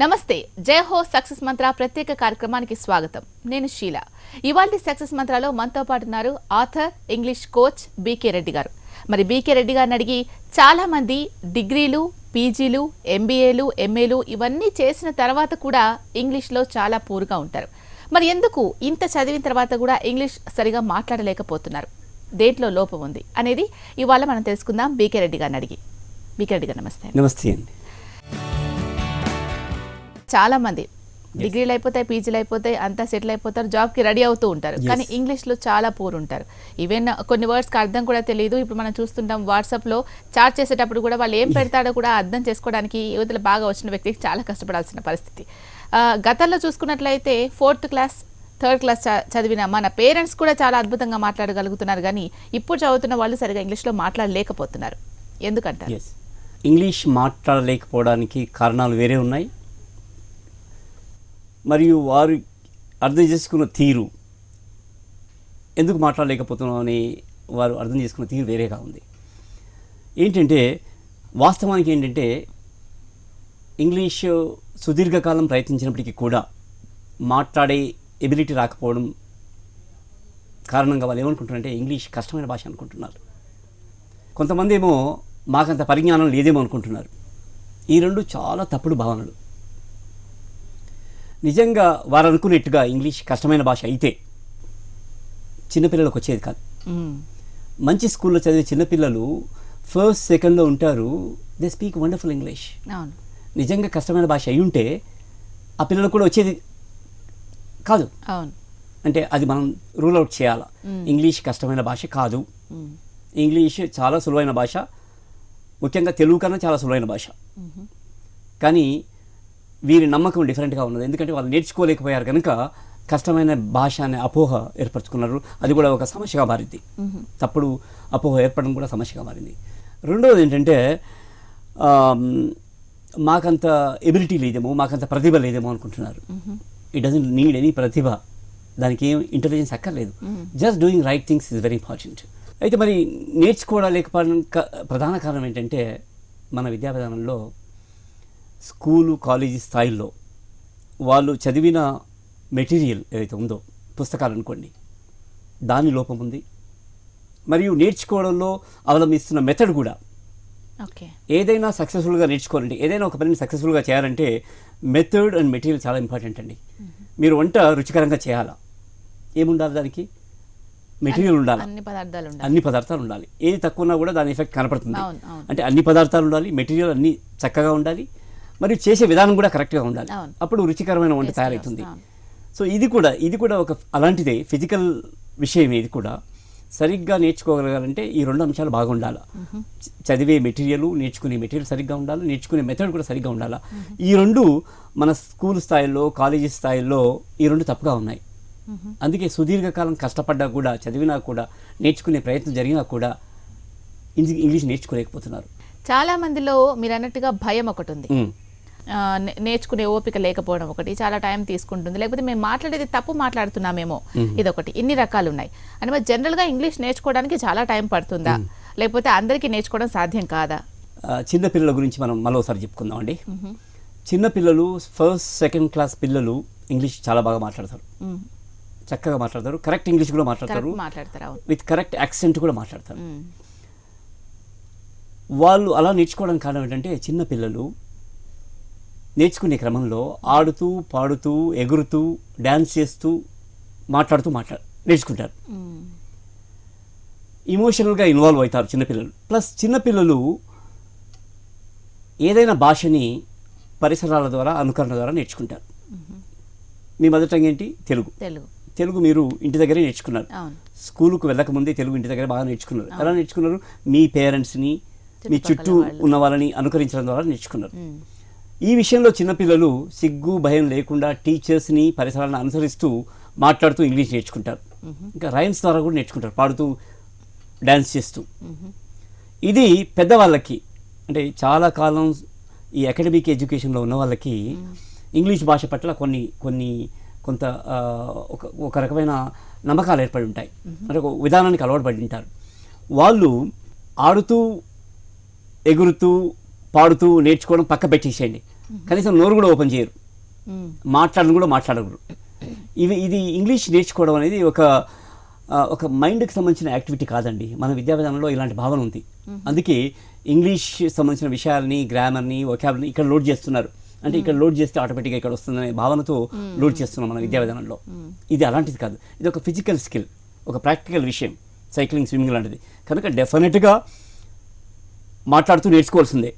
నమస్తే జై హో సక్సెస్ మంత్ర ప్రత్యేక కార్యక్రమానికి స్వాగతం. నేను షీలా. ఇవాల్టి సక్సెస్ మంత్రాలో మనతో పాటు ఉన్నారు author, English coach BK Reddy గారు. మరి బీకే రెడ్డి గారిని అడిగి చాలా మంది డిగ్రీలు, పీజీలు, ఎంబీఏలు, ఎంఏలు ఇవన్నీ చేసిన తర్వాత కూడా ఇంగ్లీష్లో చాలా పూర్గా ఉంటారు. మరి ఎందుకు ఇంత చదివిన తర్వాత కూడా ఇంగ్లీష్ సరిగా మాట్లాడలేకపోతున్నారు? దేంట్లో లోపం ఉంది అనేది ఇవాళ మనం తెలుసుకుందాం బీకే రెడ్డి గారిని అడిగి. బీకే రెడ్డి గారు నమస్తే. నమస్తే అండి. చాలా మంది డిగ్రీలు అయిపోతాయి, పీజీలు అయిపోతాయి, అంతా సెటిల్ అయిపోతారు, జాబ్కి రెడీ అవుతూ ఉంటారు, కానీ ఇంగ్లీష్లో చాలా పూర్ ఉంటారు. ఈవెన్ కొన్ని వర్డ్స్కి అర్థం కూడా తెలియదు. ఇప్పుడు మనం చూస్తుంటాం వాట్సాప్లో చాట్ చేసేటప్పుడు కూడా వాళ్ళు ఏం పెడతాడో కూడా అర్థం చేసుకోవడానికి యువతలు బాగా వచ్చిన వ్యక్తికి చాలా కష్టపడాల్సిన పరిస్థితి. గతంలో చూసుకున్నట్లయితే 4th క్లాస్ 3rd క్లాస్ చదివిన మన పేరెంట్స్ కూడా చాలా అద్భుతంగా మాట్లాడగలుగుతున్నారు, కానీ ఇప్పుడు చదువుతున్న వాళ్ళు సరిగా ఇంగ్లీష్లో మాట్లాడలేకపోతున్నారు. ఎందుకంటారు? ఇంగ్లీష్ మాట్లాడలేకపోవడానికి కారణాలు వేరే ఉన్నాయి, మరియు వారు అర్థం చేసుకున్న తీరు, ఎందుకు మాట్లాడలేకపోతున్నాం అని వారు అర్థం చేసుకున్న తీరు వేరేగా ఉంది. ఏంటంటే వాస్తవానికి ఏంటంటే ఇంగ్లీష్ సుదీర్ఘకాలం ప్రయత్నించినప్పటికీ కూడా మాట్లాడే ఎబిలిటీ రాకపోవడం కారణంగా వాళ్ళు ఏమనుకుంటున్నారంటే ఇంగ్లీష్ కష్టమైన భాష అనుకుంటున్నారు. కొంతమంది ఏమో మాకంత పరిజ్ఞానం లేదేమో అనుకుంటున్నారు. ఈ రెండు చాలా తప్పుడు భావనలు. నిజంగా వారు అనుకునేట్టుగా ఇంగ్లీష్ కష్టమైన భాష అయితే చిన్నపిల్లలకు వచ్చేది కాదు. మంచి స్కూల్లో చదివే చిన్నపిల్లలు 1st, 2ndలో ఉంటారు. They speak wonderful English. నిజంగా కష్టమైన భాష అయి ఉంటే ఆ పిల్లలకు కూడా వచ్చేది కాదు. అంటే అది మనం రూల్ అవుట్ చేయాలి. ఇంగ్లీష్ కష్టమైన భాష కాదు, ఇంగ్లీష్ చాలా సులువైన భాష, ముఖ్యంగా తెలుగు కన్నా చాలా సులువైన భాష. కానీ వీరి నమ్మకం డిఫరెంట్గా ఉన్నది. ఎందుకంటే వాళ్ళు నేర్చుకోలేకపోయారు కనుక కష్టమైన భాష అనే అపోహ ఏర్పరచుకున్నారు. అది కూడా ఒక సమస్యగా మారింది. తప్పుడు అపోహ ఏర్పడడం కూడా సమస్యగా మారింది. రెండవది ఏంటంటే మాకంత ఎబిలిటీ లేదేమో, మాకంత ప్రతిభ లేదేమో అనుకుంటున్నారు. ఇట్ డజంట్ నీడ్ ఎనీ ప్రతిభ, దానికి ఏం ఇంటెలిజెన్స్ అక్కర్లేదు. Just doing right things is very important. అయితే మరి నేర్చుకోవడం ప్రధాన కారణం ఏంటంటే మన విద్యా విధానంలో స్కూలు, కాలేజీ స్థాయిల్లో వాళ్ళు చదివిన మెటీరియల్ ఏదైతే ఉందో, పుస్తకాలు అనుకోండి, దాని లోపం ఉంది. మరియు నేర్చుకోవడంలో అవలంబిస్తున్న మెథడ్ కూడా. ఏదైనా సక్సెస్ఫుల్గా నేర్చుకోవాలంటే, ఏదైనా ఒక పనిని సక్సెస్ఫుల్గా చేయాలంటే మెథడ్ అండ్ మెటీరియల్ చాలా ఇంపార్టెంట్ అండి. మీరు వంట రుచికరంగా చేయాలా, ఏముండాలి దానికి? మెటీరియల్ ఉండాలి, అన్ని పదార్థాలు ఉండాలి. ఏది తక్కువ ఉన్నా కూడా దాని ఎఫెక్ట్ కనపడుతుంది. అంటే అన్ని పదార్థాలు ఉండాలి, మెటీరియల్ అన్ని చక్కగా ఉండాలి, మరియు చేసే విధానం కూడా కరెక్ట్గా ఉండాలి. అప్పుడు రుచికరమైన వంట తయారవుతుంది. సో ఇది కూడా ఒక అలాంటిదే ఫిజికల్ విషయం. ఇది కూడా సరిగ్గా నేర్చుకోగలగాలంటే ఈ 2 అంశాలు బాగుండాలి. చదివే మెటీరియల్, నేర్చుకునే మెటీరియల్ సరిగ్గా ఉండాలి, నేర్చుకునే మెథడ్ కూడా సరిగ్గా ఉండాలి. ఈ 2 మన స్కూల్ స్థాయిలో, కాలేజీ స్థాయిలో ఈ 2 తప్పుగా ఉన్నాయి. అందుకే సుదీర్ఘకాలం కష్టపడ్డా కూడా, చదివినా కూడా, నేర్చుకునే ప్రయత్నం జరిగినా కూడా ఇంగ్లీష్ నేర్చుకోలేకపోతున్నారు. చాలా మందిలో మీరు అన్నట్టుగా భయం ఒకటి ఉంది, నేర్చుకునే ఓపిక లేకపోవడం ఒకటి, చాలా టైం తీసుకుంటుంది, లేకపోతే మేము మాట్లాడేది తప్పు మాట్లాడుతున్నామేమో, ఇదొకటి. ఇన్ని రకాలు ఉన్నాయి. అంటే మరి జనరల్గా ఇంగ్లీష్ నేర్చుకోవడానికి చాలా టైం పడుతుందా, లేకపోతే అందరికీ నేర్చుకోవడం సాధ్యం కాదా? చిన్నపిల్లల గురించి మనం మరోసారి చెప్పుకుందాం అండి. చిన్నపిల్లలు 1st, 2nd క్లాస్ పిల్లలు ఇంగ్లీష్ చాలా బాగా మాట్లాడతారు, చక్కగా మాట్లాడతారు, కరెక్ట్ ఇంగ్లీష్ కూడా మాట్లాడతారు, విత్ కరెక్ట్ యాక్సెంట్ కూడా మాట్లాడతారు. వాళ్ళు అలా నేర్చుకోవడం కారణం ఏంటంటే చిన్నపిల్లలు నేర్చుకునే క్రమంలో ఆడుతూ, పాడుతూ, ఎగురుతూ, డ్యాన్స్ చేస్తూ, మాట్లాడుతూ నేర్చుకుంటారు. ఇమోషనల్గా ఇన్వాల్వ్ అవుతారు చిన్నపిల్లలు. ప్లస్ చిన్నపిల్లలు ఏదైనా భాషని పరిసరాల ద్వారా, అనుకరణ ద్వారా నేర్చుకుంటారు. మీ మదర్ టంగ్ ఏంటి? తెలుగు మీరు ఇంటి దగ్గరే నేర్చుకున్నారు. స్కూలుకు వెళ్ళకముందే తెలుగు ఇంటి దగ్గర బాగా నేర్చుకున్నారు. ఎలా నేర్చుకున్నారు? మీ పేరెంట్స్ని, మీ చుట్టూ ఉన్న వాళ్ళని అనుకరించడం ద్వారా నేర్చుకున్నారు. ఈ విషయంలో చిన్నపిల్లలు సిగ్గు, భయం లేకుండా టీచర్స్ని, పరిసరాలను అనుసరిస్తూ, మాట్లాడుతూ ఇంగ్లీష్ నేర్చుకుంటారు. ఇంకా రైమ్స్ ద్వారా కూడా నేర్చుకుంటారు, పాడుతూ, డ్యాన్స్ చేస్తూ. ఇది పెద్దవాళ్ళకి, అంటే చాలా కాలం ఈ అకాడమిక్ ఎడ్యుకేషన్లో ఉన్న వాళ్ళకి ఇంగ్లీష్ భాష పట్ల కొంత ఒక రకమైన నమ్మకాలు ఏర్పడి ఉంటాయి, అంటే ఒక విధానానికి అలవాటు పడి ఉంటారు. వాళ్ళు ఆడుతూ, ఎగురుతూ, పాడుతూ నేర్చుకోవడం పక్క పెట్టేసేయండి. కనీసం నోరు కూడా ఓపెన్ చేయరు, మాట్లాడను కూడా మాట్లాడరు. ఇది ఇంగ్లీష్ నేర్చుకోవడం అనేది ఒక మైండ్కి సంబంధించిన యాక్టివిటీ కాదండి. మన విద్యా విధానంలో ఇలాంటి భావన ఉంది. అందుకే ఇంగ్లీష్ సంబంధించిన విషయాల్ని, గ్రామర్ని, వొకాబులర్ని ఇక్కడ లోడ్ చేస్తున్నారు. అంటే ఇక్కడ లోడ్ చేస్తే ఆటోమేటిక్గా ఇక్కడ వస్తుందనే భావనతో లోడ్ చేస్తున్నాం మన విద్యా విధానంలో. ఇది అలాంటిది కాదు. ఇది ఒక ఫిజికల్ స్కిల్, ఒక ప్రాక్టికల్ విషయం, సైక్లింగ్, స్విమ్మింగ్ లాంటిది. కనుక డెఫినెట్గా మాట్లాడుతూ నేర్చుకోవాల్సిందే.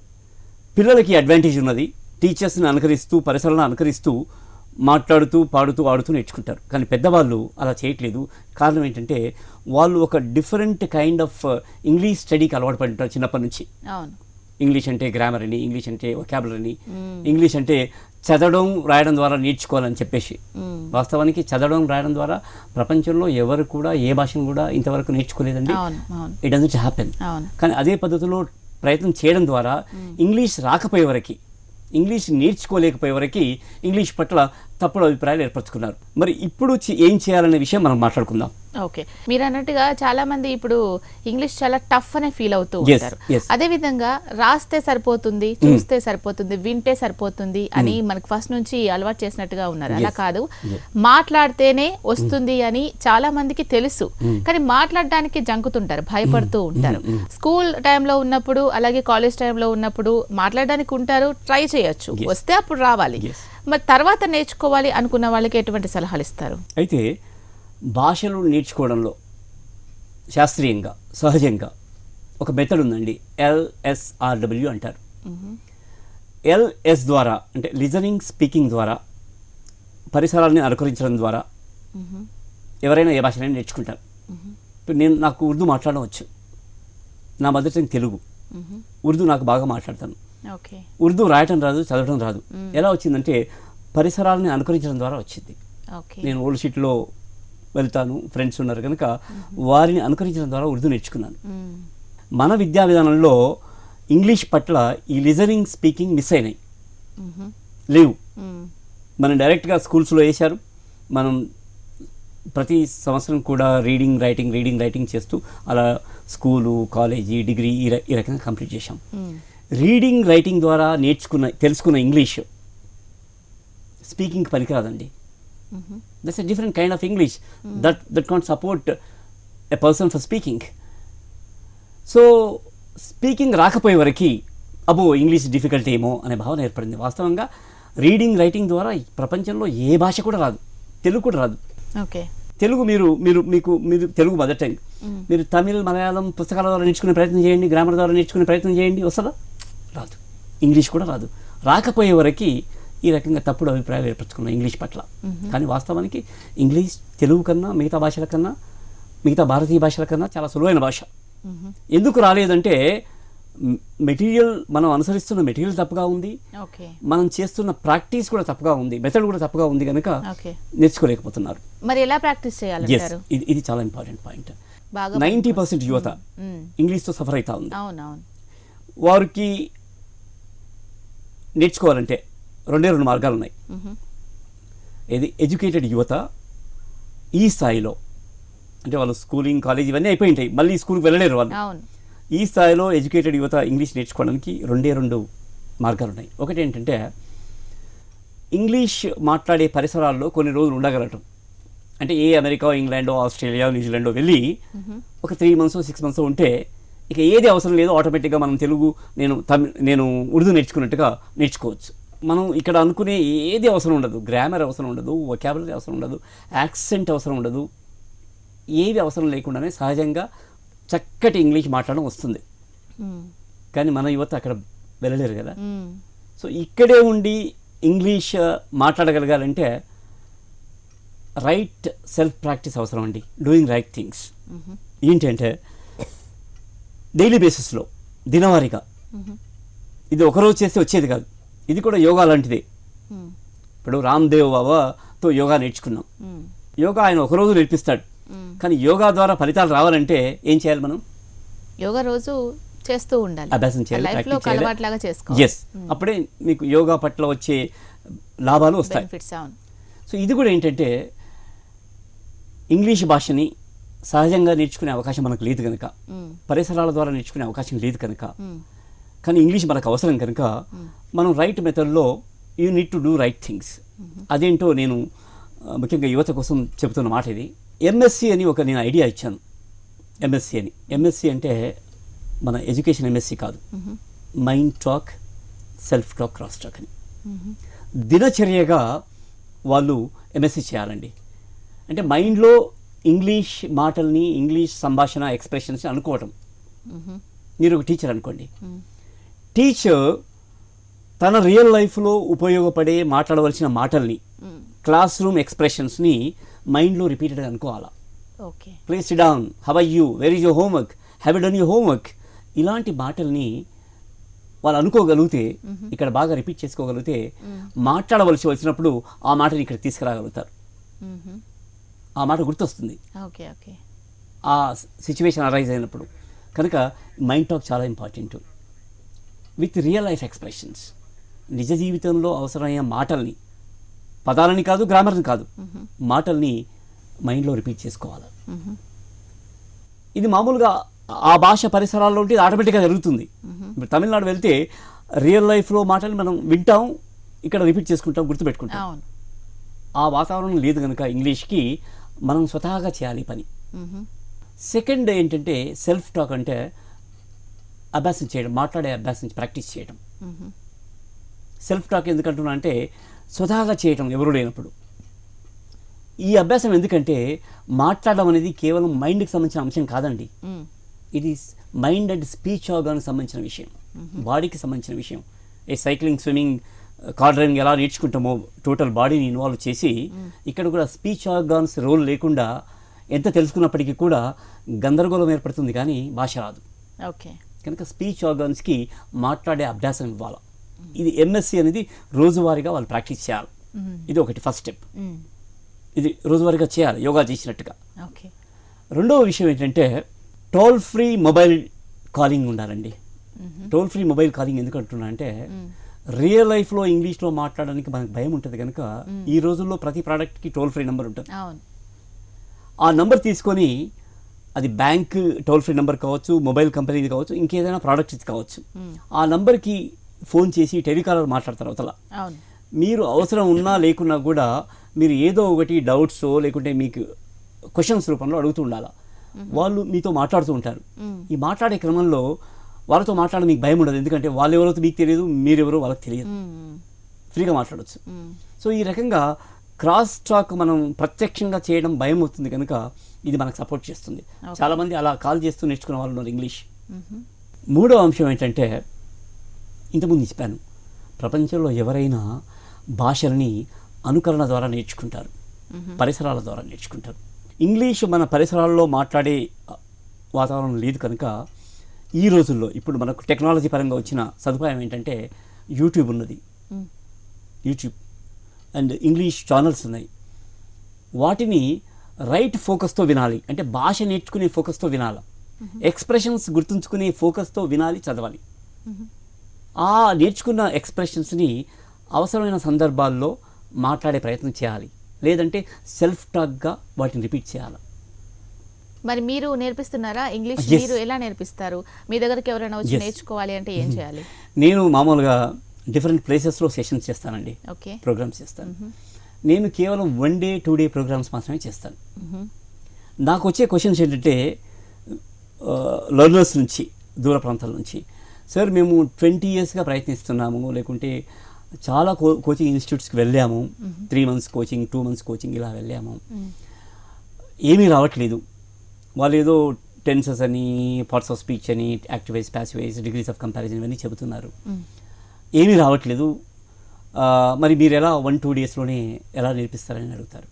పిల్లలకి అడ్వాంటేజ్ ఉన్నది. టీచర్స్ని అనుకరిస్తూ, పరిసరాలను అనుకరిస్తూ మాట్లాడుతూ, పాడుతూ, ఆడుతూ నేర్చుకుంటారు. కానీ పెద్దవాళ్ళు అలా చేయట్లేదు. కారణం ఏంటంటే వాళ్ళు ఒక డిఫరెంట్ కైండ్ ఆఫ్ ఇంగ్లీష్ స్టడీకి అలవాటు పడి ఉంటారు చిన్నప్పటి నుంచి. ఇంగ్లీష్ అంటే గ్రామర్ అని, ఇంగ్లీష్ అంటే వొకాబులరీ, ఇంగ్లీష్ అంటే చదవడం రాయడం ద్వారా నేర్చుకోవాలని చెప్పేసి. వాస్తవానికి చదవడం రాయడం ద్వారా ప్రపంచంలో ఎవరు కూడా ఏ భాషను కూడా ఇంతవరకు నేర్చుకోలేదండి. It doesn't happen. కానీ అదే పద్ధతిలో ప్రయత్నం చేయడం ద్వారా ఇంగ్లీష్ రాకపోయే వరకు, ఇంగ్లీష్ నేర్చుకోలేకపోయే వరకు ఇంగ్లీష్ పట్ల తప్పుడు అభిప్రాయాలు ఏర్పరచుకున్నారు. మరి ఇప్పుడు ఏం చేయాలనే విషయం మనం మాట్లాడుకుందాం. ఓకే, మీరు అన్నట్టుగా చాలా మంది ఇప్పుడు ఇంగ్లీష్ చాలా టఫ్ అనే ఫీల్ అవుతూ ఉంటారు. అదే విధంగా రాస్తే సరిపోతుంది, చూస్తే సరిపోతుంది, వింటే సరిపోతుంది అని మనకు ఫస్ట్ నుంచి అలవాటు చేసినట్టుగా ఉన్నారు. అలా కాదు, మాట్లాడితేనే వస్తుంది అని చాలా మందికి తెలుసు. కానీ మాట్లాడడానికి జంకుతుంటారు, భయపడుతూ ఉంటారు. స్కూల్ టైంలో ఉన్నప్పుడు, అలాగే కాలేజ్ టైంలో ఉన్నప్పుడు మాట్లాడడానికి ఉంటారు, ట్రై చేయొచ్చు, వస్తే అప్పుడు రావాలి. మరి తర్వాత నేర్చుకోవాలి అనుకున్న వాళ్ళకి ఎటువంటి సలహాలు ఇస్తారు? అయితే భాషలు నేర్చుకోవడంలో శాస్త్రీయంగా, సహజంగా ఒక మెథడ్ ఉందండి. LSRW అంటారు. LS ద్వారా అంటే లిజనింగ్, స్పీకింగ్ ద్వారా, పరిసరాలని అనుకరించడం ద్వారా ఎవరైనా ఏ భాషనైనా నేర్చుకుంటారు. ఇప్పుడు నాకు ఉర్దూ మాట్లాడడం వచ్చు. నా మదర్ టంగ్ తెలుగు. ఉర్దూ నాకు బాగా మాట్లాడతాను. ఉర్దూ రాయటం రాదు, చదవడం రాదు. ఎలా వచ్చిందంటే పరిసరాలని అనుకరించడం ద్వారా వచ్చింది. నేను ఓల్డ్ సిటీలో వెళ్తాను, ఫ్రెండ్స్ ఉన్నారు కనుక వారిని అనుకరించడం ద్వారా ఉర్దూ నేర్చుకున్నాను. మన విద్యా విధానంలో ఇంగ్లీష్ పట్ల ఈ లిజనింగ్, స్పీకింగ్ మిస్ అయినాయి, లేవు. మనం డైరెక్ట్గా స్కూల్స్లో వేశారు. మనం ప్రతి సంవత్సరం కూడా రీడింగ్ రైటింగ్ చేస్తూ అలా స్కూలు, కాలేజీ, డిగ్రీ ఈ రకంగా కంప్లీట్ చేశాం. రీడింగ్, రైటింగ్ ద్వారా తెలుసుకున్న ఇంగ్లీష్ స్పీకింగ్ పనికిరాదండి. That's a different kind of English that can't support a person for speaking. So speaking రాకపోయే వరకు అబ్బో ఇంగ్లీష్ డిఫికల్ట్ ఏమో అనే భావన ఏర్పడింది. వాస్తవంగా రీడింగ్, రైటింగ్ ద్వారా ప్రపంచంలో ఏ భాష కూడా రాదు, తెలుగు కూడా రాదు. తెలుగు మీరు తెలుగు మదర్ టంగ్. మీరు తమిళ్, మలయాళం పుస్తకాల ద్వారా నేర్చుకునే ప్రయత్నం చేయండి, గ్రామర్ ద్వారా నేర్చుకునే ప్రయత్నం చేయండి, వస్తుందా? రాదు. ఇంగ్లీష్ కూడా రాదు. రాకపోయే వరకు ఈ రకంగా తప్పుడు అభిప్రాయాలు ఏర్పరచుకున్నాం ఇంగ్లీష్ పట్ల. కానీ వాస్తవానికి ఇంగ్లీష్ తెలుగు కన్నా, మిగతా భాషల కన్నా, మిగతా భారతీయ భాషల కన్నా చాలా సులువైన భాష. ఎందుకు రాలేదంటే మెటీరియల్, మనం అనుసరిస్తున్న మెటీరియల్ తప్పుగా ఉంది, మనం చేస్తున్న ప్రాక్టీస్ కూడా తప్పుగా ఉంది, మెథడ్ కూడా తప్పుగా ఉంది కనుక నేర్చుకోలేకపోతున్నారు. మరి ఎలా ప్రాక్టీస్ చేయాలి? ఇది చాలా ఇంపార్టెంట్ పాయింట్. 90% యువత ఇంగ్లీష్తో సఫర్ అవుతా ఉంది. వారికి నేర్చుకోవాలంటే రెండు మార్గాలు ఉన్నాయి. ఇది ఎడ్యుకేటెడ్ యువత ఈ స్థాయిలో, అంటే వాళ్ళు స్కూలింగ్, కాలేజ్ ఇవన్నీ అయిపోయి ఉంటాయి, మళ్ళీ స్కూల్కి వెళ్ళలేరు వాళ్ళు. ఈ స్థాయిలో ఎడ్యుకేటెడ్ యువత ఇంగ్లీష్ నేర్చుకోవడానికి రెండు మార్గాలు ఉన్నాయి. ఒకటి ఏంటంటే ఇంగ్లీష్ మాట్లాడే పరిసరాల్లో కొన్ని రోజులు ఉండగలటం. అంటే అమెరికా, ఇంగ్లాండో, ఆస్ట్రేలియా, న్యూజిలాండో వెళ్ళి ఒక 3 months 6 months ఉంటే ఇక ఏది అవసరం లేదు, ఆటోమేటిక్గా మనం తెలుగు, నేను ఉర్దూ నేర్చుకున్నట్టుగా నేర్చుకోవచ్చు. మనం ఇక్కడ అనుకునే ఏది అవసరం ఉండదు. గ్రామర్ అవసరం ఉండదు, వొకాబులరీ అవసరం ఉండదు, యాక్సెంట్ అవసరం ఉండదు. ఏవి అవసరం లేకుండానే సహజంగా చక్కటి ఇంగ్లీష్ మాట్లాడడం వస్తుంది. కానీ మన యువత అక్కడ వెళ్ళలేరు కదా. సో ఇక్కడే ఉండి ఇంగ్లీష్ మాట్లాడగలగాలంటే రైట్ సెల్ఫ్ ప్రాక్టీస్ అవసరం అండి. డూయింగ్ రైట్ థింగ్స్ ఏంటంటే డైలీ బేసిస్లో, దినవారీగా. ఇది ఒకరోజు చేస్తే వచ్చేది కాదు. ఇది కూడా యోగా లాంటిదే. ఇప్పుడు రామ్దేవ్ బాబాతో యోగా నేర్చుకున్నాం. యోగా ఆయన ఒకరోజు నేర్పిస్తాడు. కానీ యోగా ద్వారా ఫలితాలు రావాలంటే ఏం చేయాలి? మనం యోగా రోజు చేస్తూ ఉండాలి, అభ్యాసం చేయాలి, అలవాటులాగా చేసుకోవాలి. ఎస్, అప్పుడే మీకు యోగా పట్ల వచ్చే లాభాలు వస్తాయి. సో ఇది కూడా ఏంటంటే ఇంగ్లీష్ భాషని సహజంగా నేర్చుకునే అవకాశం మనకు లేదు కనుక, పరిసరాల ద్వారా నేర్చుకునే అవకాశం లేదు కనుక కానీ ఇంగ్లీష్ మనకు అవసరం కనుక మనం రైట్ మెథడ్లో you need to do right things. అదేంటో నేను ముఖ్యంగా యువత కోసం చెబుతున్న మాట ఇది. ఎంఎస్సి అని నేను ఐడియా ఇచ్చాను. ఎంఎస్సి అంటే మన ఎడ్యుకేషన్ ఎంఎస్సి కాదు, mind talk, self talk, cross talk అని. దినచర్యగా వాళ్ళు ఎంఎస్సి చేయాలండి. అంటే మైండ్లో ఇంగ్లీష్ మాటల్ని, ఇంగ్లీష్ సంభాషణ, ఎక్స్ప్రెషన్స్ అనుకోవటం. మీరు ఒక టీచర్ అనుకోండి, టీచర్ తన రియల్ లైఫ్లో ఉపయోగపడే మాట్లాడవలసిన మాటల్ని, క్లాస్ రూమ్ ఎక్స్ప్రెషన్స్ని మైండ్లో రిపీటెడ్గా అనుకోవాలా. Okay, please sit down, how are you, where is your homework, have you done your homework. ఇలాంటి మాటల్ని వాళ్ళు అనుకోగలిగితే, ఇక్కడ బాగా రిపీట్ చేసుకోగలిగితే, మాట్లాడవలసి వచ్చినప్పుడు ఆ మాటని ఇక్కడ తీసుకురాగలుగుతారు. ఆ మాట గుర్తొస్తుంది ఆ సిచ్యువేషన్ అరైజ్ అయినప్పుడు. కనుక మైండ్ టాక్ చాలా important with real life expressions. నిజ జీవితంలో అవసరమైన మాటల్ని, పదాలని కాదు, గ్రామర్ని కాదు, మాటల్ని మైండ్లో రిపీట్ చేసుకోవాలి. ఇది మామూలుగా ఆ భాష పరిసరాల్లో ఉంటే ఆటోమేటిక్గా జరుగుతుంది. ఇప్పుడు తమిళనాడు వెళ్తే రియల్ లైఫ్లో మాటలు మనం వింటాం, ఇక్కడ రిపీట్ చేసుకుంటాం, గుర్తుపెట్టుకుంటాం. ఆ వాతావరణం లేదు కనుక ఇంగ్లీష్కి మనం స్వతహాగా చేయాలి పని. సెకండ్ ఏంటంటే సెల్ఫ్ టాక్, అంటే అభ్యాసం చేయడం, మాట్లాడే అభ్యాసం, ప్రాక్టీస్ చేయడం. సెల్ఫ్ టాక్ ఎందుకంటున్నా అంటే స్వతహాగా చేయటం ఎవరు లేనప్పుడు. ఈ అభ్యాసం ఎందుకంటే మాట్లాడడం అనేది కేవలం మైండ్కి సంబంధించిన అంశం కాదండి. ఇది మైండ్ అండ్ స్పీచ్ ఆర్గాన్కి సంబంధించిన విషయం, బాడీకి సంబంధించిన విషయం. ఏ సైక్లింగ్, స్విమ్మింగ్, కార్ డ్రైవింగ్ ఎలా నేర్చుకుంటామో టోటల్ బాడీని ఇన్వాల్వ్ చేసి, ఇక్కడ కూడా స్పీచ్ ఆర్గాన్స్ రోల్ లేకుండా ఎంత తెలుసుకున్నప్పటికీ కూడా గందరగోళం ఏర్పడుతుంది, కానీ భాష రాదు. ఓకే, కనుక స్పీచ్ ఆర్గాన్స్కి మాట్లాడే అభ్యాసం ఇవ్వాలి. ఇది ఎంఎస్సి అనేది రోజువారీగా వాళ్ళు ప్రాక్టీస్ చేయాలి. ఇది ఒకటి ఫస్ట్ స్టెప్. ఇది రోజువారీగా చేయాలి, యోగా చేసినట్టుగా. రెండవ విషయం ఏంటంటే టోల్ ఫ్రీ మొబైల్ కాలింగ్ ఉండాలండి. టోల్ ఫ్రీ మొబైల్ కాలింగ్ ఎందుకు అంటున్నా అంటే, రియల్ లైఫ్లో ఇంగ్లీష్లో మాట్లాడడానికి మనకు భయం ఉంటుంది కనుక ఈ రోజుల్లో ప్రతి ప్రోడక్ట్కి టోల్ ఫ్రీ నెంబర్ ఉంటుంది. ఆ నెంబర్ తీసుకొని, అది బ్యాంక్ టోల్ ఫ్రీ నెంబర్ కావచ్చు, మొబైల్ కంపెనీది కావచ్చు, ఇంకేదైనా ప్రోడక్ట్ కావచ్చు, ఆ నెంబర్కి ఫోన్ చేసి టెలికాలర్ మాట్లాడతారు అవతల. మీరు అవసరం ఉన్నా లేకున్నా కూడా మీరు ఏదో ఒకటి డౌట్స్ లేకుంటే మీకు క్వశ్చన్స్ రూపంలో అడుగుతూ ఉండాలి. వాళ్ళు మీతో మాట్లాడుతూ ఉంటారు. ఈ మాట్లాడే క్రమంలో వాళ్ళతో మాట్లాడడం మీకు భయం ఉండదు, ఎందుకంటే వాళ్ళు ఎవరో మీకు తెలియదు, మీరెవరో వాళ్ళకి తెలియదు, ఫ్రీగా మాట్లాడవచ్చు. సో ఈ రకంగా క్రాస్ టాక్ మనం ప్రత్యక్షంగా చేయడం భయం అవుతుంది కనుక ఇది మనకు సపోర్ట్ చేస్తుంది. చాలామంది అలా కాల్ చేస్తూ నేర్చుకునే వాళ్ళు ఉన్నారు ఇంగ్లీష్. మూడో అంశం ఏంటంటే, ఇంతకుముందు చెప్పాను, ప్రపంచంలో ఎవరైనా భాషల్ని అనుకరణ ద్వారా నేర్చుకుంటారు, పరిసరాల ద్వారా నేర్చుకుంటారు. ఇంగ్లీష్ మన పరిసరాల్లో మాట్లాడే వాతావరణం లేదు కనుక ఈ రోజుల్లో ఇప్పుడు మనకు టెక్నాలజీ పరంగా వచ్చిన సదుపాయం ఏంటంటే యూట్యూబ్ ఉన్నది. యూట్యూబ్ అండ్ ఇంగ్లీష్ ఛానల్స్ ఉన్నాయి. వాటిని రైట్ ఫోకస్తో వినాలి, అంటే భాష నేర్చుకునే ఫోకస్తో వినాలి, ఎక్స్ప్రెషన్స్ గుర్తుంచుకునే ఫోకస్తో వినాలి, చదవాలి. ఆ నేర్చుకున్న ఎక్స్ప్రెషన్స్ని అవసరమైన సందర్భాల్లో మాట్లాడే ప్రయత్నం చేయాలి, లేదంటే సెల్ఫ్ టాక్గా వాటిని రిపీట్ చేయాలి. మరి మీరు నేర్పిస్తున్నారా ఇంగ్లీష్? మీరు ఎలా నేర్పిస్తారు? మీ దగ్గరికి ఎవరైనా వచ్చి నేర్చుకోవాలి అంటే ఏం చేయాలి? నేను మామూలుగా డిఫరెంట్ ప్లేసెస్లో సెషన్స్ చేస్తానండి, ప్రోగ్రామ్స్ చేస్తాను. నేను కేవలం 1 day 2 day ప్రోగ్రామ్స్ మాత్రమే చేస్తాను. నాకు వచ్చే క్వశ్చన్స్ ఏంటంటే లర్నర్స్ నుంచి, దూర ప్రాంతాల నుంచి, సార్ మేము 20 yearsగా ప్రయత్నిస్తున్నాము, లేకుంటే చాలా కోచింగ్ ఇన్స్టిట్యూట్స్కి వెళ్ళాము, 3 months కోచింగ్, 2 months కోచింగ్, ఇలా వెళ్ళాము, ఏమీ రావట్లేదు. వాళ్ళు ఏదో టెన్సెస్ అని, పార్ట్స్ ఆఫ్ స్పీచ్ అని, activise, passivise, degrees of comparison ఇవన్నీ చెబుతున్నారు, ఏమీ రావట్లేదు. మరి మీరు ఎలా 1-2 daysలోనే ఎలా నేర్పిస్తారని అడుగుతారు.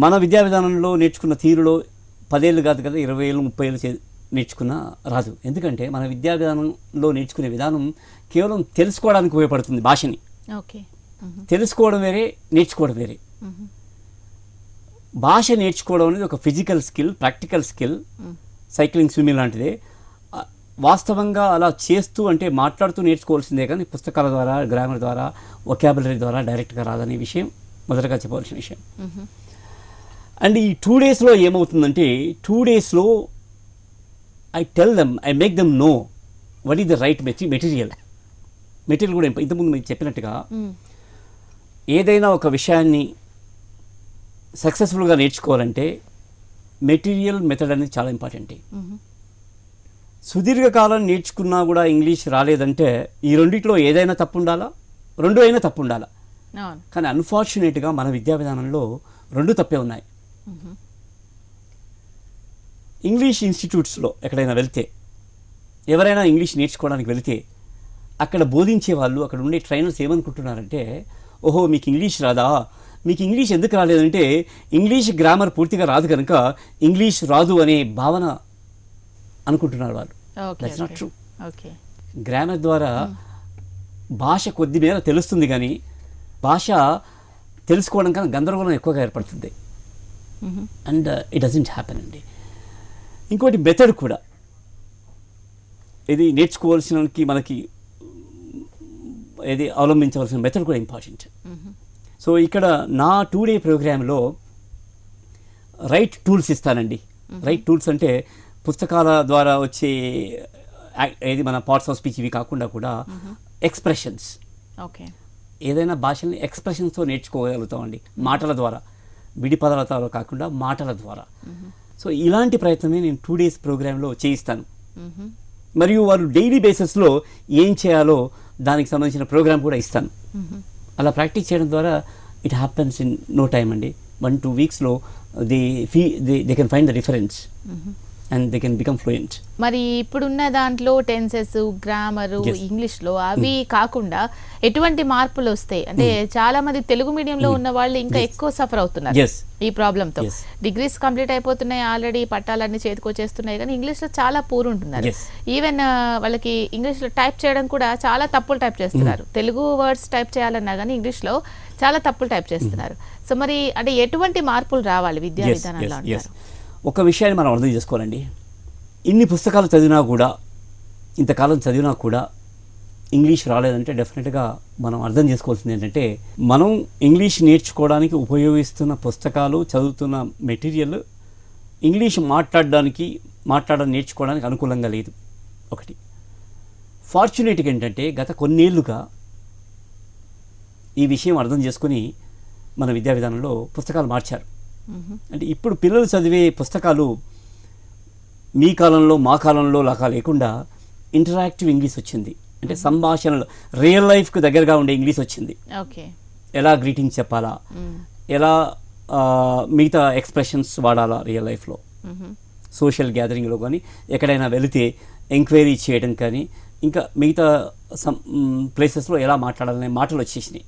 మన విద్యా విధానంలో నేర్చుకున్న తీరులో 10 ఏళ్ళు కాదు కదా, 20 ఏళ్ళు 30 ఏళ్ళు నేర్చుకున్న రాదు. ఎందుకంటే మన విద్యా విధానంలో నేర్చుకునే విధానం కేవలం తెలుసుకోవడానికి ఉపయోగపడుతుంది భాషని. తెలుసుకోవడం వేరే, నేర్చుకోవడం వేరే. భాష నేర్చుకోవడం అనేది ఒక physical skill, practical skill, cycling, swimming లాంటిదే. వాస్తవంగా అలా చేస్తూ అంటే మాట్లాడుతూ నేర్చుకోవాల్సిందే, కానీ పుస్తకాల ద్వారా, గ్రామర్ ద్వారా, వొకాబులరీ ద్వారా డైరెక్ట్గా రాదనే విషయం మొదటగా చెప్పవలసిన విషయం. అండ్ ఈ 2 daysలో ఏమవుతుందంటే, 2 daysలో I tell them, I make them know what is the right material కూడా ఇంతకుముందు మీరు చెప్పినట్టుగా ఏదైనా ఒక విషయాన్ని సక్సెస్ఫుల్గా నేర్చుకోవాలంటే మెటీరియల్ మెథడ్ అనేది చాలా ఇంపార్టెంట్. సుదీర్ఘకాలం నేర్చుకున్నా కూడా ఇంగ్లీష్ రాలేదంటే ఈ రెండిట్లో ఏదైనా తప్పు ఉండాలా, రెండు అయినా తప్పు ఉండాలా. కానీ అన్ఫార్చునేట్గా మన విద్యా విధానంలో రెండు తప్పే ఉన్నాయి. ఇంగ్లీష్ ఇన్స్టిట్యూట్స్లో ఎక్కడైనా వెళ్తే, ఎవరైనా ఇంగ్లీష్ నేర్చుకోవడానికి వెళితే అక్కడ బోధించే వాళ్ళు, అక్కడ ఉండే ట్రైనర్స్ ఏమనుకుంటున్నారంటే, ఓహో మీకు ఇంగ్లీష్ రాదా, మీకు ఇంగ్లీష్ ఎందుకు రాలేదంటే ఇంగ్లీష్ గ్రామర్ పూర్తిగా రాదు కనుక ఇంగ్లీష్ రాదు అనే భావన అనుకుంటున్నారు వాళ్ళు. That's not true. గ్రామర్ ద్వారా భాష కొద్ది మేర తెలుస్తుంది, కానీ భాష తెలుసుకోవడం కన్నా గందరగోళం ఎక్కువగా ఏర్పడుతుంది. అండ్ ఇట్ డజంట్ హ్యాపెన్ అండి. ఇంకోటి మెథడ్ కూడా, ఇది నేర్చుకోవాల్సినకి మనకి ఇది అవలంబించవలసిన మెథడ్ కూడా ఇంపార్టెంట్. సో ఇక్కడ నా 2 day ప్రోగ్రాంలో రైట్ టూల్స్ ఇస్తానండి. రైట్ టూల్స్ అంటే పుస్తకాల ద్వారా వచ్చే ఏది మన పార్ట్స్ ఆఫ్ స్పీచ్ ఇవి కాకుండా కూడా ఎక్స్ప్రెషన్స్, ఏదైనా భాషల్ని ఎక్స్ప్రెషన్స్తో నేర్చుకోగలుగుతామండి, మాటల ద్వారా, విడి పదాలతో కాకుండా మాటల ద్వారా. సో ఇలాంటి ప్రయత్నమే నేను 2 days ప్రోగ్రాంలో చేయిస్తాను. మరియు వాళ్ళు డైలీ బేసిస్లో ఏం చేయాలో దానికి సంబంధించిన ప్రోగ్రామ్ కూడా ఇస్తాను. అలా ప్రాక్టీస్ చేయడం ద్వారా it happens in no time అండి. 1-2 weeksలో they can find the difference and they can become fluent. మరి ఇప్పుడున్న దాంట్లో టెన్సెస్, గ్రామరు, ఇంగ్లీష్లో అవి కాకుండా ఎటువంటి మార్పులు వస్తాయి? అంటే చాలా మంది తెలుగు మీడియంలో ఉన్న వాళ్ళు ఇంకా ఎక్కువ సఫర్ అవుతున్నారు ఈ ప్రాబ్లంతో. డిగ్రీస్ కంప్లీట్ అయిపోతున్నాయి, ఆల్రెడీ పట్టాలన్నీ చేతికొచ్చేస్తున్నాయి, కానీ ఇంగ్లీష్లో చాలా పూర్ ఉంటున్నారు. ఈవెన్ వాళ్ళకి ఇంగ్లీష్లో టైప్ చేయడం కూడా చాలా తప్పులు టైప్ చేస్తున్నారు. తెలుగు వర్డ్స్ టైప్ చేయాలన్నా కానీ ఇంగ్లీష్లో చాలా తప్పులు టైప్ చేస్తున్నారు. సో మరి అంటే ఎటువంటి మార్పులు రావాలి విద్యా విధానంలో అంటారు? ఒక విషయాన్ని మనం అర్థం చేసుకోవాలండి. ఇన్ని పుస్తకాలు చదివినా కూడా, ఇంతకాలం చదివినా కూడా ఇంగ్లీష్ రాలేదంటే డెఫినెట్గా మనం అర్థం చేసుకోవాల్సింది ఏంటంటే, మనం ఇంగ్లీష్ నేర్చుకోవడానికి ఉపయోగిస్తున్న పుస్తకాలు, చదువుతున్న మెటీరియల్ ఇంగ్లీష్ మాట్లాడడం నేర్చుకోవడానికి అనుకూలంగా లేదు. ఒకటి. ఫార్చునేట్గా ఏంటంటే గత కొన్నేళ్లుగా ఈ విషయం అర్థం చేసుకుని మన విద్యా విధానంలో పుస్తకాలు మార్చారు. అంటే ఇప్పుడు పిల్లలు చదివే పుస్తకాలు మీ కాలంలో మా కాలంలో లాగా లేకుండా ఇంటరాక్టివ్ ఇంగ్లీష్ వచ్చింది. అంటే సంభాషణలు, రియల్ లైఫ్కు దగ్గరగా ఉండే ఇంగ్లీష్ వచ్చింది. ఎలా గ్రీటింగ్స్ చెప్పాలా, ఎలా మిగతా ఎక్స్ప్రెషన్స్ వాడాలా రియల్ లైఫ్లో, సోషల్ గ్యాదరింగ్లో కానీ, ఎక్కడైనా వెళితే ఎంక్వైరీ చేయడం కానీ, ఇంకా మిగతా ప్లేసెస్లో ఎలా మాట్లాడాలనే మాటలు వచ్చేసినాయి.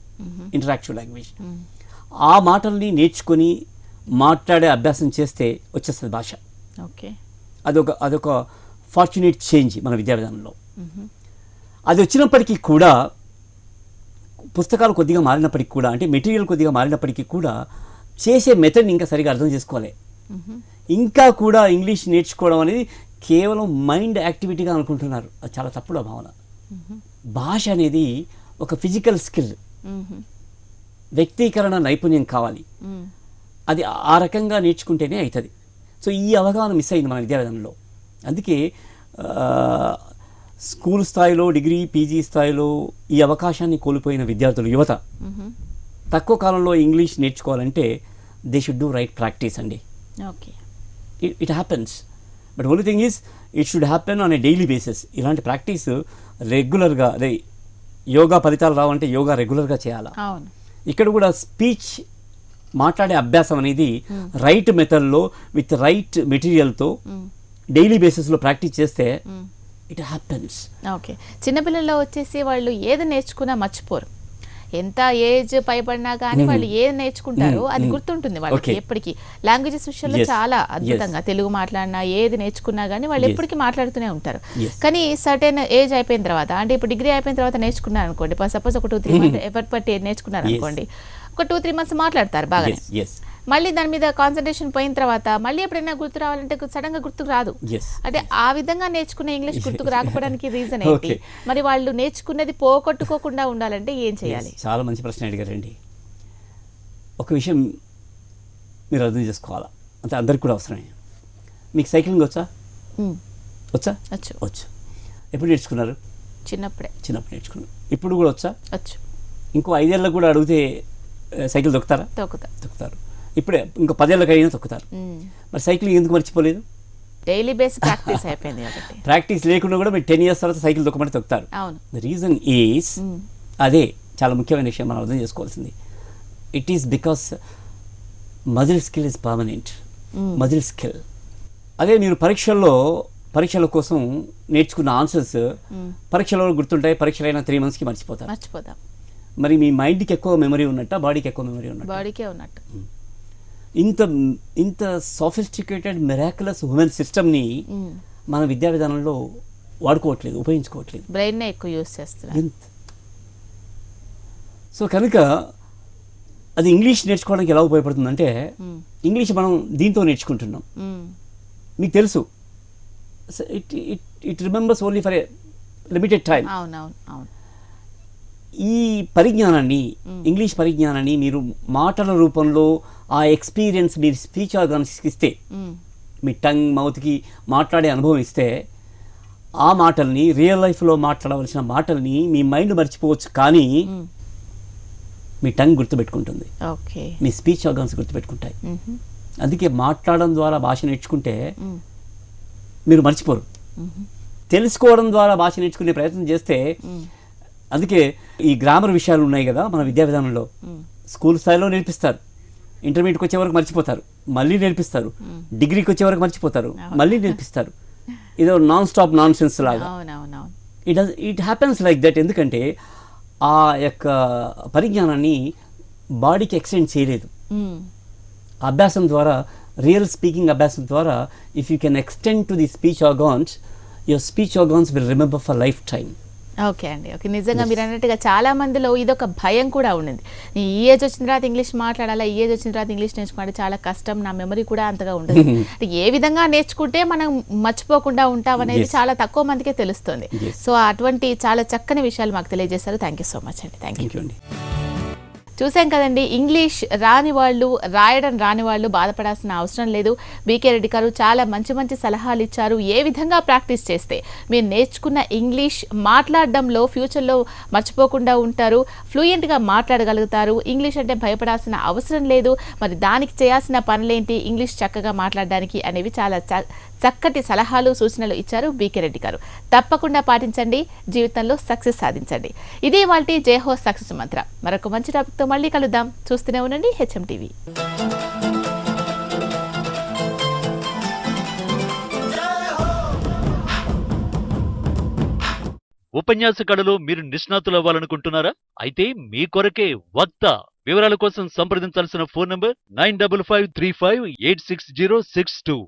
Interactive language. ఆ మాటల్ని నేర్చుకొని మాట్లాడే అభ్యాసం చేస్తే వచ్చేస్తుంది భాష. అదొక ఫార్చునేట్ చేంజ్ మన విద్యా విధానంలో. అది వచ్చినప్పటికీ కూడా, పుస్తకాలు కొద్దిగా మారినప్పటికీ కూడా, అంటే మెటీరియల్ కొద్దిగా మారినప్పటికీ కూడా చేసే మెథడ్ని ఇంకా సరిగా అర్థం చేసుకోవాలి. ఇంకా కూడా ఇంగ్లీష్ నేర్చుకోవడం అనేది కేవలం మైండ్ యాక్టివిటీగా అనుకుంటున్నారు. అది చాలా తప్పుడు భావన. భాష అనేది ఒక ఫిజికల్ స్కిల్, వ్యక్తీకరణ నైపుణ్యం కావాలి. అది ఆ రకంగా నేర్చుకుంటేనే అవుతుంది. సో ఈ అవగాహన మిస్ అయింది మన విద్యా విధానంలో. అందుకే స్కూల్ స్థాయిలో, డిగ్రీ, పీజీ స్థాయిలో ఈ అవకాశాన్ని కోల్పోయిన విద్యార్థులు, యువత తక్కువ కాలంలో ఇంగ్లీష్ నేర్చుకోవాలంటే they should do right practice అండి. It happens, but only thing is it should happen on a daily basis. ఇలాంటి ప్రాక్టీస్ రెగ్యులర్గా, అదే యోగా ఫలితాలు రావంటే యోగా రెగ్యులర్గా చేయాలా. ఇక్కడ కూడా స్పీచ్, మాట్లాడే అభ్యాసం అనేది రైట్ మెథడ్లో విత్ రైట్ మెటీరియల్తో డైలీ బేసిస్లో ప్రాక్టీస్ చేస్తే ఇట్ హ్యాపెన్స్. చిన్నపిల్లల్లో వచ్చేసి వాళ్ళు ఏది నేర్చుకున్నా మర్చిపోరు. ఎంత ఏజ్ పైబడినా కానీ వాళ్ళు ఏది నేర్చుకుంటారో అది గుర్తుంటుంది వాళ్ళకి ఎప్పటికీ. లాంగ్వేజెస్ విషయంలో చాలా అద్భుతంగా తెలుగు మాట్లాడినా, ఏది నేర్చుకున్నా కానీ వాళ్ళు ఎప్పటికీ మాట్లాడుతూనే ఉంటారు. కానీ సర్టెన్ ఏజ్ అయిపోయిన తర్వాత, అంటే ఇప్పుడు డిగ్రీ అయిపోయిన తర్వాత నేర్చుకున్నారు అనుకోండి, సపోజ్ ఒక 2-3 months ఎఫర్ట్ పట్టి నేర్చుకున్నారు అనుకోండి, ఒక 2-3 months మాట్లాడతారు బాగా. మళ్ళీ దాని మీద కాన్సన్ట్రేషన్ పోయిన తర్వాత మళ్ళీ ఎప్పుడైనా గుర్తు రావాలంటే సడన్ గా గుర్తుకు రాదు. అంటే ఆ విధంగా నేర్చుకునే ఇంగ్లీష్ గుర్తుకు రాకపోవడానికి రీజన్ ఏంటి? మరి వాళ్ళు నేర్చుకున్నది పోగొట్టుకోకుండా ఉండాలంటే ఏం చేయాలి? చాలా మంచి ప్రశ్న అడిగారండి. ఒక విషయం మీరు అర్థం చేసుకోవాలా, అంటే అందరికి కూడా అవసరమే. మీకు సైక్లింగ్ వచ్చా? వచ్చు. ఎప్పుడు నేర్చుకున్నారు? చిన్నప్పుడే చిన్నప్పుడు నేర్చుకున్నారు. ఇప్పుడు కూడా వచ్చా? వచ్చు. ఇంకో 5 ఏళ్ళకు కూడా అడిగితే సైకిల్ తొక్కుతారా? తొక్కుతారు. ఇప్పుడే ఇంకో 10 ఏళ్ళకి అయినా తొక్కుతారు. మరి సైక్లింగ్ ఎందుకు మర్చిపోలేదు? డైలీ బేస్ ప్రాక్టీస్ అయిపోయింది కాబట్టి. ప్రాక్టీస్ లేకుండా కూడా మీరు 10 ఇయర్స్ తర్వాత సైకిల్ తొక్కమంటే తొక్కుతారు. అవును. ద రీజన్ ఈజ్, అదే చాలా ముఖ్యమైన విషయం మనం అర్థం చేసుకోవాల్సింది. It is because muscle skill is permanent. Muscle skill అదే మీరు పరీక్షల కోసం నేర్చుకున్న ఆన్సర్స్ పరీక్షలో గుర్తుంటాయి. పరీక్షలైన 3 monthsకి మర్చిపోతాం. మరి మీ మైండ్కి ఎక్కువ మెమరీ ఉన్నట్ట, బాడీకి ఎక్కువ మెమరీ ఉన్నట్టు? బాడీకే ఉన్నట్టు. ఇంత సోఫిస్టికేటెడ్ మిరాకులస్ హ్యూమన్ సిస్టమ్ని మన విద్యా విధానంలో వాడుకోవట్లేదు, ఉపయోగించుకోవట్లేదు. బ్రెయిన్నే ఎక్కువ యూస్ చేస్తున్నారు. సో కనుక అది ఇంగ్లీష్ నేర్చుకోవడానికి ఎలా ఉపయోగపడుతుందంటే, ఇంగ్లీష్ మనం దీంతో నేర్చుకుంటున్నాం. మీకు తెలుసు, it remembers only for a limited time. ఈ పరిజ్ఞానాన్ని, ఇంగ్లీష్ పరిజ్ఞానాన్ని మీరు మాటల రూపంలో ఆ ఎక్స్పీరియన్స్ మీరు స్పీచ్ ఆర్గాన్స్కి ఇస్తే, మీ టంగ్ మౌత్కి మాట్లాడే అనుభవం ఇస్తే, ఆ మాటల్ని రియల్ లైఫ్లో మాట్లాడవలసిన మాటల్ని మీ మైండ్ మర్చిపోవచ్చు, కానీ మీ టంగ్ గుర్తుపెట్టుకుంటుంది, మీ స్పీచ్ ఆర్గాన్స్ గుర్తుపెట్టుకుంటాయి. అందుకే మాట్లాడడం ద్వారా భాష నేర్చుకుంటే మీరు మర్చిపోరు. తెలుసుకోవడం ద్వారా భాష నేర్చుకునే ప్రయత్నం చేస్తే, అందుకే ఈ గ్రామర్ విషయాలు ఉన్నాయి కదా మన విద్యా విధానంలో, స్కూల్ స్థాయిలో నేర్పిస్తారు, ఇంటర్మీడియట్కి వచ్చే వరకు మర్చిపోతారు, మళ్ళీ నేర్పిస్తారు, డిగ్రీకి వచ్చే వరకు మర్చిపోతారు, మళ్ళీ నేర్పిస్తారు. ఇదో నాన్ స్టాప్ నాన్ సెన్స్ లాగా. It happens like that. ఎందుకంటే ఆ యొక్క పరిజ్ఞానాన్ని బాడీకి ఎక్స్టెండ్ చేయలేదు. అభ్యాసం ద్వారా, రియల్ స్పీకింగ్ అభ్యాసం ద్వారా, if you can extend to the speech organs, your speech organs will remember for life time. Okay అండి. ఓకే, నిజంగా మీరు అన్నట్టుగా చాలా మందిలో ఇదొక భయం కూడా ఉండింది. ఈ ఏజ్ వచ్చిన తర్వాత ఇంగ్లీష్ మాట్లాడాలా, ఈ ఏజ్ వచ్చిన తర్వాత ఇంగ్లీష్ నేర్చుకోవాలి, చాలా కష్టం, నా మెమరీ కూడా అంతగా ఉండదు. అంటే ఏ విధంగా నేర్చుకుంటే మనం మర్చిపోకుండా ఉంటాం అనేది చాలా తక్కువ మందికే తెలుస్తుంది. సో అటువంటి చాలా చక్కని విషయాలు మాకు తెలియజేశారు. థ్యాంక్ యూ సో మచ్ అండి. థ్యాంక్ యూ అండి. చూసాం కదండి, ఇంగ్లీష్ రాని వాళ్ళు, రాయడం రాని వాళ్ళు బాధపడాల్సిన అవసరం లేదు. బీకే రెడ్డి గారు చాలా మంచి మంచి సలహాలు ఇచ్చారు. ఏ విధంగా ప్రాక్టీస్ చేస్తే మీరు నేర్చుకున్న ఇంగ్లీష్ మాట్లాడడంలో ఫ్యూచర్లో మర్చిపోకుండా ఉంటారు, ఫ్లూయెంట్గా మాట్లాడగలుగుతారు, ఇంగ్లీష్ అంటే భయపడాల్సిన అవసరం లేదు. మరి దానికి చేయాల్సిన పనులేంటి, ఇంగ్లీష్ చక్కగా మాట్లాడడానికి అనేవి చాలా చక్కటి సలహాలు, సూచనలు ఇచ్చారు బీకే రెడ్డి గారు. తప్పకుండా పాటించండి, జీవితంలో సక్సెస్ సాధించండి. ఇదే వాటి జయహో సక్సెస్ మంత్ర. మరొక మంచి టాపిక్తో మళ్ళీ కలుద్దాం. చూస్తూనే ఉండండి హెచ్ఎం టీవీ. ఉపన్యాస కళలో మీరు నిష్ణాతులు అవ్వాలనుకుంటున్నారా? అయితే మీ కొరకే వక్త. వివరాల కోసం సంప్రదించాల్సిన ఫోన్ నంబర్ 9553586062.